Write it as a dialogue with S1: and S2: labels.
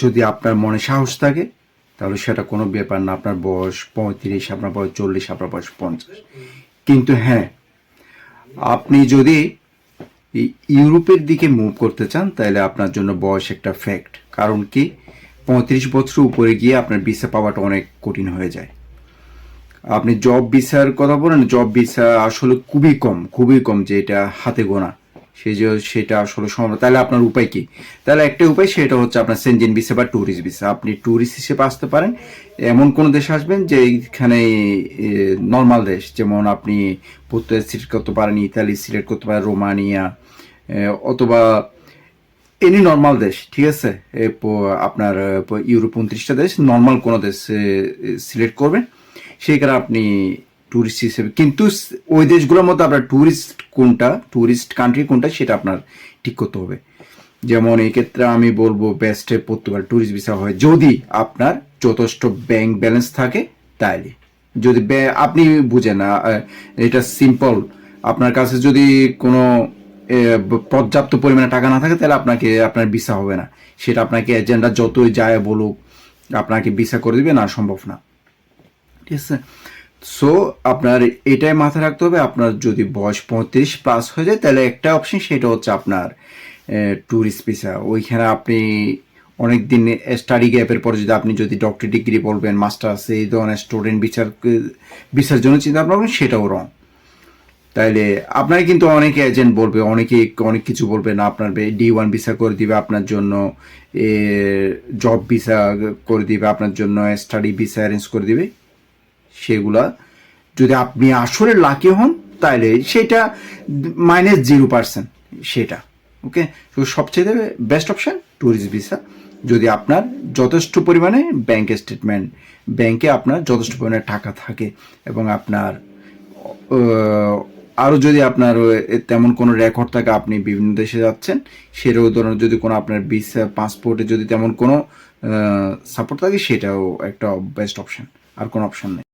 S1: যদি আপনার মনে সাহস থাকে তাহলে সেটা কোনো ব্যাপার না। আপনার বয়স 35, আপনার বয়স 40, আপনার বয়স 50। কিন্তু হ্যাঁ, আপনি যদি ইউরোপের দিকে মুভ করতে চান তাহলে আপনার জন্য বয়স একটা ফ্যাক্ট। কারণ কি, 35 বছর উপরে গিয়ে আপনার ভিসা পাওয়াটা অনেক কঠিন হয়ে যায়। আপনি জব ভিসার কথা বলেন, জব ভিসা আসলে খুবই কম, যে এটা হাতে গোনা, সেটা আসলে সম্ভব। তাহলে আপনার উপায় কি? তাহলে একটা উপায়, সেটা হচ্ছে আপনার সেনজেন ভিসা বা ট্যুরিস্ট ভিসা। আপনি ট্যুরিস্ট হিসেবে আসতে পারেন, এমন কোন দেশে আসবেন যে এইখানে নর্মাল দেশ, যেমন আপনি পর্তুগাল সিলেক্ট করতে পারেন, ইতালি সিলেক্ট করতে পারেন, রোমানিয়া, অথবা এনি নর্মাল দেশ, ঠিক আছে? আপনার ইউরোপ 29টা দেশ, নর্মাল কোনো দেশ সিলেক্ট করবেন, সেখানে আপনি ট্যুরিস্ট হিসেবে। কিন্তু ওই দেশগুলোর মধ্যে আপনার ট্যুরিস্ট কান্ট্রি কোনটা সেটা আপনার ঠিক করতে হবে। যেমন এই ক্ষেত্রে আমি বলবো বেস্ট পর্তুগাল ট্যুরিস্ট ভিসা হয়, যদি আপনার যথেষ্ট ব্যাংক ব্যালেন্স থাকে। তাইলে যদি আপনি বুঝেন না, এটা সিম্পল, আপনার কাছে যদি কোনো পর্যাপ্ত পরিমাণে টাকা না থাকে তাহলে আপনার ভিসা হবে না। সেটা আপনাকে এজেন্টরা যতই যায় বলুক, আপনাকে ভিসা করে দিবে না, সম্ভব না, ঠিক আছে? সো আপনার এটাই মাথায় রাখতে হবে। আপনার যদি বয়স 35+ হয়ে যায় তাহলে একটা অপশন, সেটা হচ্ছে আপনার ট্যুরিস্ট ভিসা। ওইখানে আপনি অনেক দিন স্টাডি গ্যাপের পরে যদি ডক্টর ডিগ্রি বলবেন, মাস্টার্স, এই ধরনের স্টুডেন্ট ভিসার জন্য চিন্তা ভাবনা করবেন, সেটাও রং। তাইলে আপনার কিন্তু অনেকে এজেন্ট বলবে, অনেক কিছু বলবে না, আপনার D1 ভিসা করে দিবে আপনার জন্য, জব ভিসা করে দিবে আপনার জন্য, স্টাডি ভিসা অ্যারেঞ্জ করে দিবে। সেগুলা যদি আপনি আসলে লাকি হন তাহলে সেটা -0%, সেটা ওকে। তো সবচেয়ে বেস্ট অপশন ট্যুরিস্ট ভিসা, যদি আপনার যথেষ্ট পরিমাণে ব্যাংকে আপনার যথেষ্ট পরিমাণে টাকা থাকে, এবং আপনার আরও যদি আপনার তেমন কোনো রেকর্ড থাকে, আপনি বিভিন্ন দেশে যাচ্ছেন, সেটাও ধরনের যদি কোনো আপনার ভিসা পাসপোর্টে যদি তেমন কোনো সাপোর্ট থাকে, সেটাও একটা বেস্ট অপশন। আর কোনো অপশন নেই।